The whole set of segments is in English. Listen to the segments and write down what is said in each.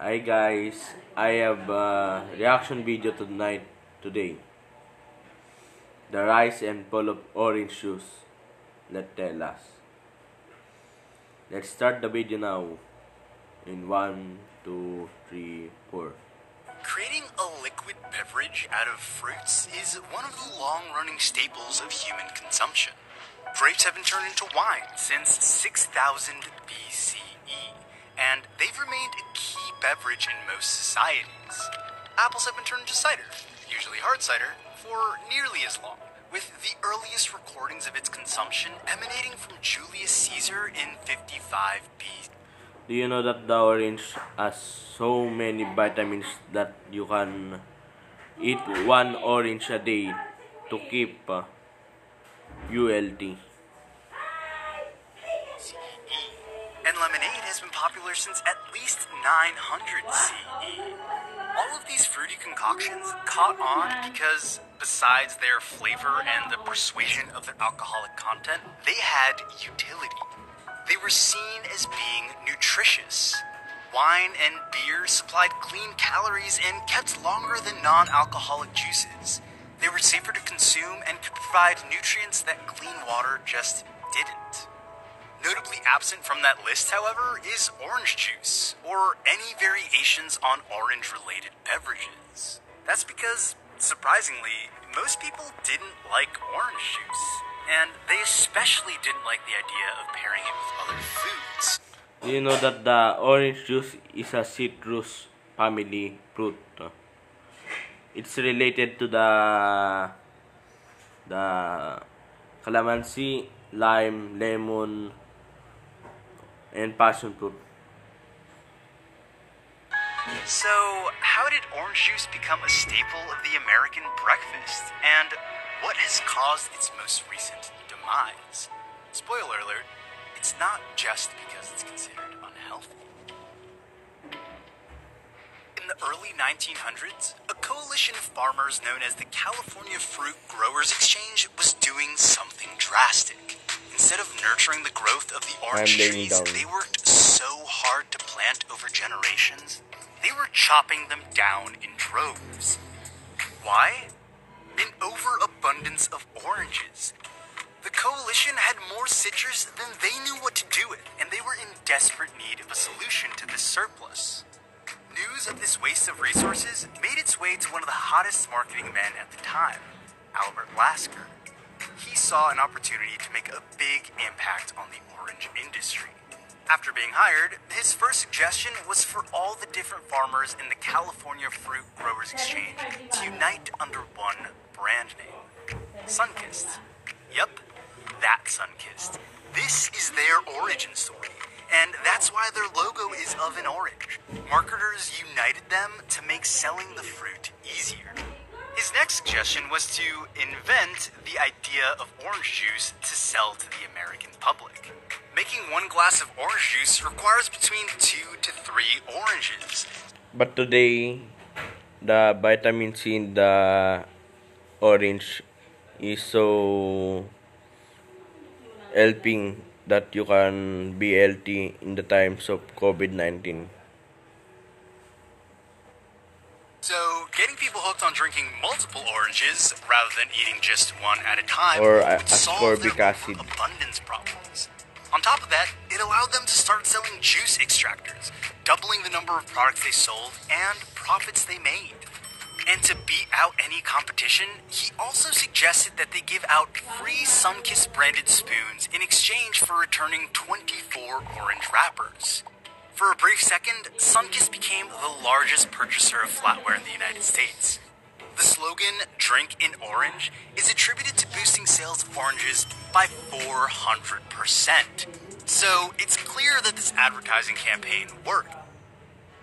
Hi guys, I have a reaction video tonight today. The rise and fall of orange juice. Let's tell us. Let's start the video now. In 1, 2, 3, 4. Creating a liquid beverage out of fruits is one of the long-running staples of human consumption. Grapes have been turned into wine since 6000 BCE, and they've remained a key beverage in most societies. Apples have been turned into cider, usually hard cider, for nearly as long, with the earliest recordings of its consumption emanating from Julius Caesar in 55 BC. Do you know that the orange has so many vitamins that you can eat one orange a day to keep you healthy? And lemonade has been popular since at least 900 CE. All of these fruity concoctions caught on because, besides their flavor and the persuasion of their alcoholic content, they had utility. They were seen as being nutritious. Wine and beer supplied clean calories and kept longer than non-alcoholic juices. They were safer to consume and could provide nutrients that clean water just didn't. Notably absent from that list, however, is orange juice, or any variations on orange-related beverages. That's because, surprisingly, most people didn't like orange juice, and they especially didn't like the idea of pairing it with other foods. Do you know that the orange juice is a citrus family fruit? It's related to the calamansi, lime, lemon, and passion fruit. So, how did orange juice become a staple of the American breakfast? And what has caused its most recent demise? Spoiler alert, it's not just because it's considered unhealthy. In the early 1900s, a coalition of farmers known as the California Fruit Growers Exchange was doing something drastic. Instead of nurturing the growth of the orange trees they worked so hard to plant over generations, they were chopping them down in droves. Why? An overabundance of oranges. The coalition had more citrus than they knew what to do with, and they were in desperate need of a solution to this surplus. News of this waste of resources made its way to one of the hottest marketing men at the time, Albert Lasker. He saw an opportunity to make a big impact on the orange industry. After being hired, his first suggestion was for all the different farmers in the California Fruit Growers Exchange to unite under one brand name, Sunkist. Yup, that Sunkist. This is their origin story, and that's why their logo is of an orange. Marketers united them to make selling the fruit easier. His next suggestion was to invent the idea of orange juice to sell to the American public. Making one glass of orange juice requires between 2 to 3 oranges. But today, the vitamin C in the orange is so helping that you can be healthy in the times of COVID-19. So, getting people hooked on drinking multiple oranges rather than eating just one at a time Or would solve ascorbic their acid. abundance problems. On top of that, it allowed them to start selling juice extractors, doubling the number of products they sold and profits they made. And to beat out any competition, he also suggested that they give out free Sunkist branded spoons in exchange for returning 24 orange wrappers. For a brief second, Sunkist became the largest purchaser of flatware in the United States. The slogan, "Drink in Orange," is attributed to boosting sales of oranges by 400%. So it's clear that this advertising campaign worked.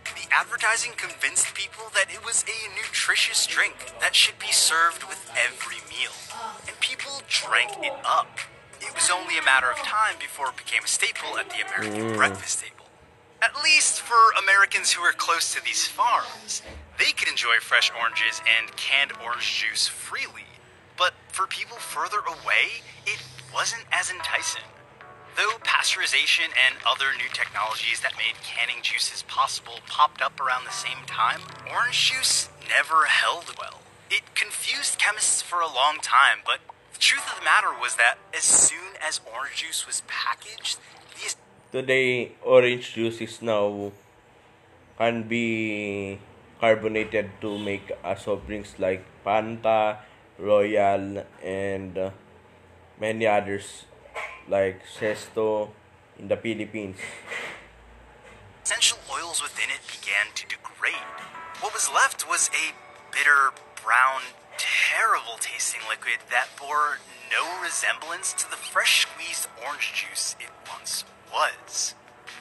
The advertising convinced people that it was a nutritious drink that should be served with every meal, and people drank it up. It was only a matter of time before it became a staple at the American breakfast table. At least for Americans who are close to these farms. They could enjoy fresh oranges and canned orange juice freely. But for people further away, it wasn't as enticing. Though pasteurization and other new technologies that made canning juices possible popped up around the same time, orange juice never held well. It confused chemists for a long time, but the truth of the matter was that as soon as orange juice was packaged, these Today, orange juice is now can be carbonated to make soft drinks like Fanta, Royal, and many others like Sesto in the Philippines. essential oils within it began to degrade. What was left was a bitter, brown, terrible tasting liquid that bore no resemblance to the fresh squeezed orange juice it once was.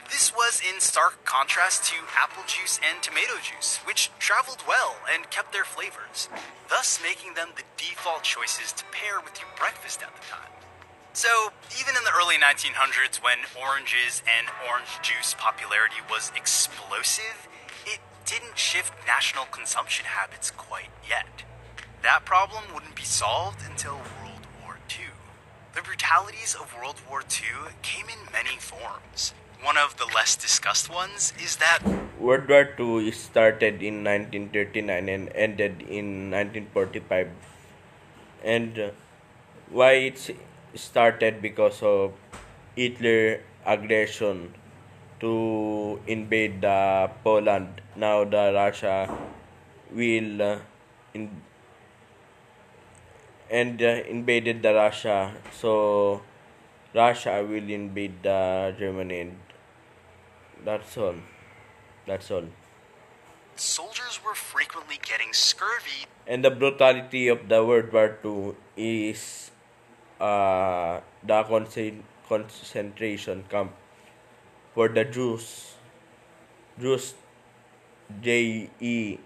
This was in stark contrast to apple juice and tomato juice, which traveled well and kept their flavors, thus making them the default choices to pair with your breakfast at the time. So, even in the early 1900s, when oranges and orange juice popularity was explosive, it didn't shift national consumption habits quite yet. That problem wouldn't be solved until World War II. The brutalities of World War II came in many forms. One of the less discussed ones is that World War II started in 1939 and ended in 1945. And why it started because of Hitler aggression to invade Poland. Now the Russia will in, and invaded the Russia. So Russia will invade Germany. And that's all. That's all. soldiers were frequently getting scurvy. And the brutality of the World War II is the concentration camp for the Jews. Jews, Jews,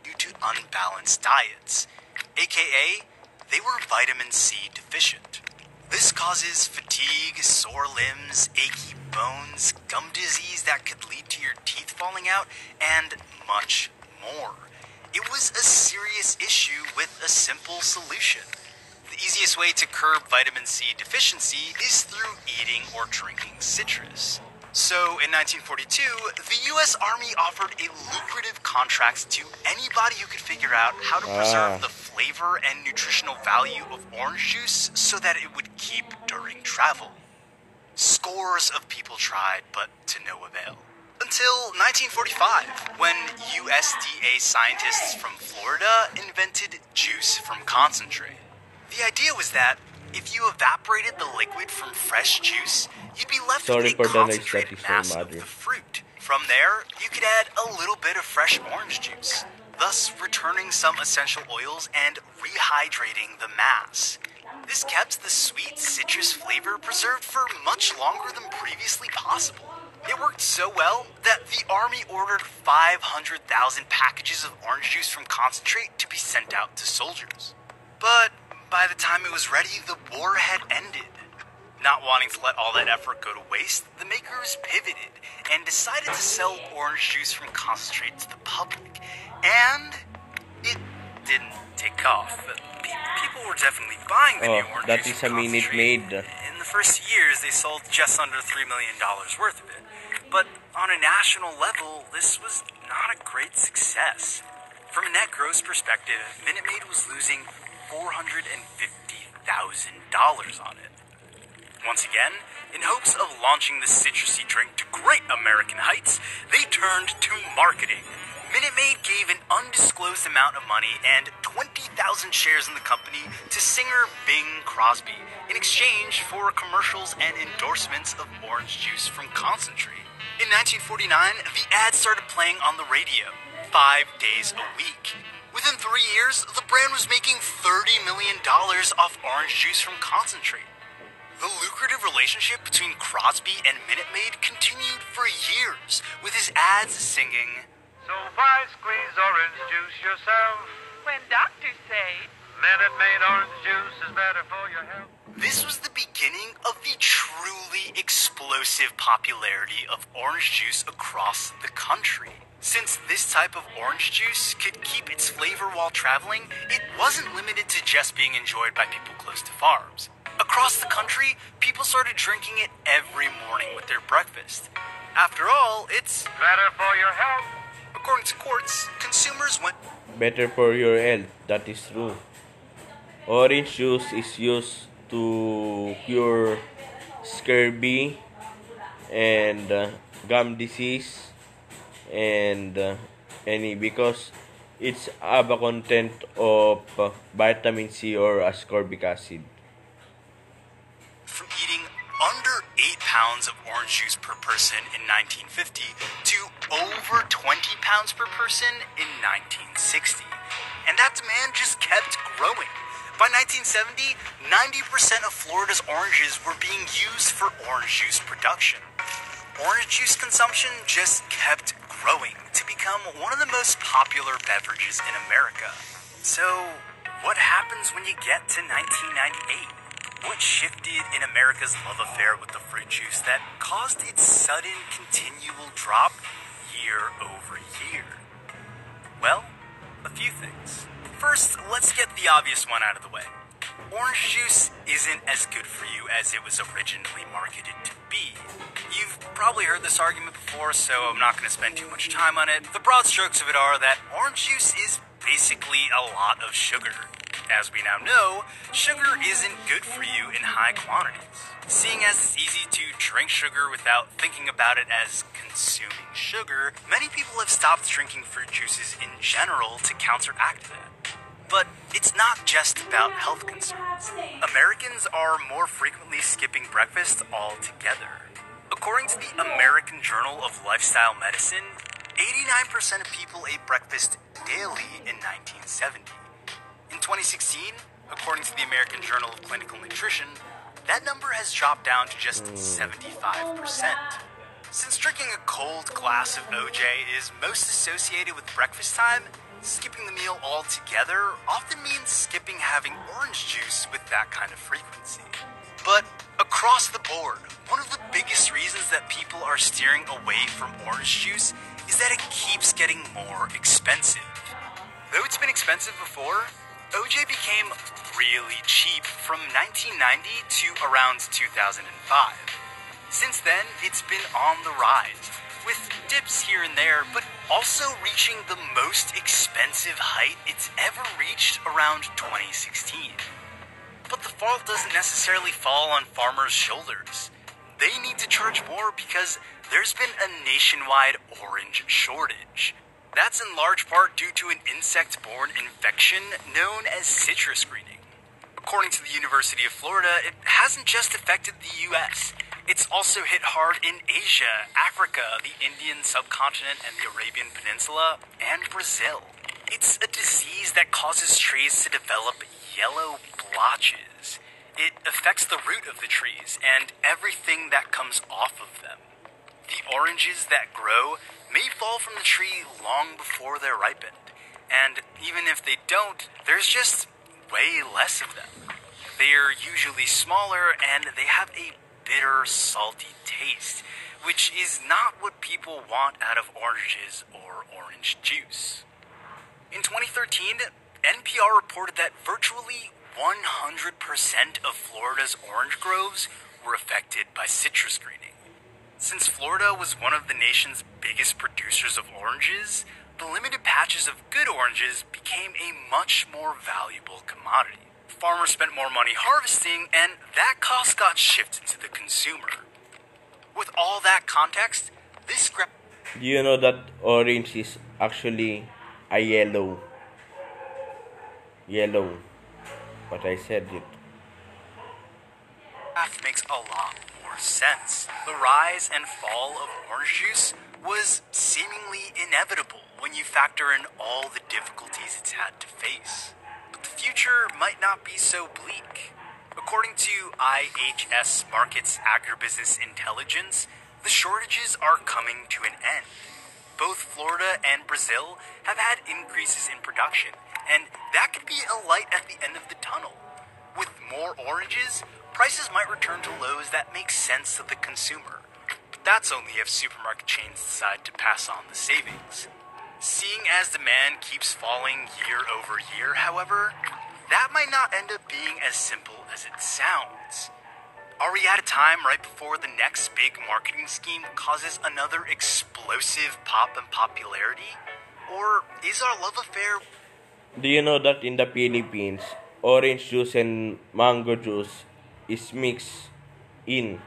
Due to unbalanced diets, aka they were vitamin C deficient. This causes fatigue, sore limbs, achy bones, gum disease that could lead to your teeth falling out, and much more. It was a serious issue with a simple solution. The easiest way to curb vitamin C deficiency is through eating or drinking citrus. So, in 1942, the U.S. Army offered a lucrative contract to anybody who could figure out how to preserve the flavor and nutritional value of orange juice so that it would keep during travel. Scores of people tried, but to no avail. Until 1945, when USDA scientists from Florida invented juice from concentrate. The idea was that if you evaporated the liquid from fresh juice, you'd be left Sorry with for a the noise that concentrated is mass so of the madre. fruit. From there, you could add a little bit of fresh orange juice, thus returning some essential oils and rehydrating the mass. This kept the sweet citrus flavor preserved for much longer than previously possible. It worked so well that the Army ordered 500,000 packages of orange juice from concentrate to be sent out to soldiers. But by the time it was ready, the war had ended. Not wanting to let all that effort go to waste, the makers pivoted and decided to sell orange juice from concentrate to the public. And it didn't take off. People were definitely buying the new orange that juice is from a Minute concentrate. Maid. In the first years, they sold just under $3 million worth of it. But on a national level, this was not a great success. From a net gross perspective, Minute Maid was losing $450,000 on it. Once again, in hopes of launching the citrusy drink to great American heights, they turned to marketing. Minute Maid gave an undisclosed amount of money and 20,000 shares in the company to singer Bing Crosby in exchange for commercials and endorsements of orange juice from concentrate. In 1949, the ad started playing on the radio 5 days a week. Within 3 years, the brand was making $30 million off orange juice from concentrate. The lucrative relationship between Crosby and Minute Maid continued for years, with his ads singing, So why squeeze orange juice yourself? When doctors say Minute Maid orange juice is better for your health. This was the beginning of the truly explosive popularity of orange juice across the country. Since this type of orange juice could keep its flavor while traveling, it wasn't limited to just being enjoyed by people close to farms. across the country, people started drinking it every morning with their breakfast. After all, it's Better for your health. according to courts, consumers went Better for your health, that is true. Orange juice is used to cure scurvy and gum disease and any because it's have a content of vitamin C or ascorbic acid. from eating under 8 pounds of orange juice per person in 1950 to over 20 pounds per person in 1960. And that demand just kept growing. By 1970, 90% of Florida's oranges were being used for orange juice production. Orange juice consumption just kept growing to become one of the most popular beverages in America. So, what happens when you get to 1998? What shifted in America's love affair with the fruit juice that caused its sudden continual drop year over year? Well, a few things. First, let's get the obvious one out of the way. Orange juice isn't as good for you as it was originally marketed to be. You've probably heard this argument before, so I'm not going to spend too much time on it. The broad strokes of it are that orange juice is basically a lot of sugar. As we now know, sugar isn't good for you in high quantities. Seeing as it's easy to drink sugar without thinking about it as consuming sugar, many people have stopped drinking fruit juices in general to counteract that. But it's not just about health concerns. Americans are more frequently skipping breakfast altogether. According to the American Journal of Lifestyle Medicine, 89% of people ate breakfast daily in 1970. In 2016, according to the American Journal of Clinical Nutrition, that number has dropped down to just 75%. Since drinking a cold glass of OJ is most associated with breakfast time, skipping the meal altogether often means skipping having orange juice with that kind of frequency. But across the board, one of the biggest reasons that people are steering away from orange juice is that it keeps getting more expensive. Though it's been expensive before, OJ became really cheap from 1990 to around 2005. Since then, it's been on the rise, with dips here and there, but also reaching the most expensive height it's ever reached around 2016. But the fault doesn't necessarily fall on farmers' shoulders. They need to charge more because there's been a nationwide orange shortage. That's in large part due to an insect-borne infection known as citrus greening. According to the University of Florida, it hasn't just affected the US. It's also hit hard in Asia, Africa, the Indian subcontinent and the Arabian Peninsula, and Brazil. It's a disease that causes trees to develop yellow blotches. It affects the root of the trees and everything that comes off of them. The oranges that grow may fall from the tree long before they're ripened, and even if they don't, there's just way less of them. They are usually smaller and they have a bitter, salty taste, which is not what people want out of oranges or orange juice. In 2013, NPR reported that virtually 100% of Florida's orange groves were affected by citrus greening. Since Florida was one of the nation's biggest producers of oranges, the limited patches of good oranges became a much more valuable commodity. Farmers spent more money harvesting, and that cost got shifted to the consumer. With all that context, this graph Do you know that orange is actually a yellow? Yellow. But I said it. makes a lot more sense. The rise and fall of orange juice was seemingly inevitable when you factor in all the difficulties it's had to face. But the future might not be so bleak. According to IHS Markit's Agribusiness Intelligence, the shortages are coming to an end. Both Florida and Brazil have had increases in production, and that could be a light at the end of the tunnel. With more oranges, prices might return to lows that make sense to the consumer. But that's only if supermarket chains decide to pass on the savings. Seeing as demand keeps falling year over year, however, that might not end up being as simple as it sounds. Are we at a time right before the next big marketing scheme causes another explosive pop in popularity? Or is our love affair... Do you know that in the Philippines, orange juice and mango juice is mixed in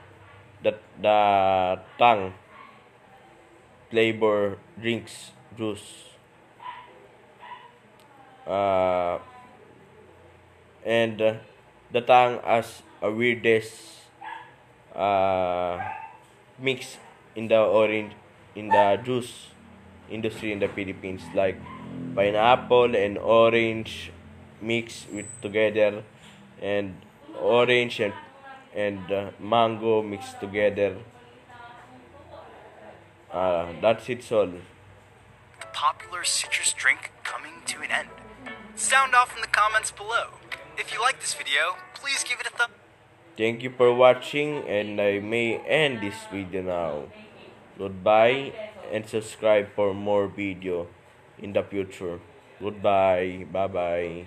the tang flavor drinks juice? And the tang has a weirdest mix in the orange in the juice industry in the Philippines, like pineapple and orange mix with together, and orange and mango mixed together. That's it all. the popular citrus drink coming to an end? Sound off in the comments below. If you like this video, please give it a thumb. Thank you for watching, and I may end this video now. Goodbye, and subscribe for more video in the future. Goodbye. Bye bye.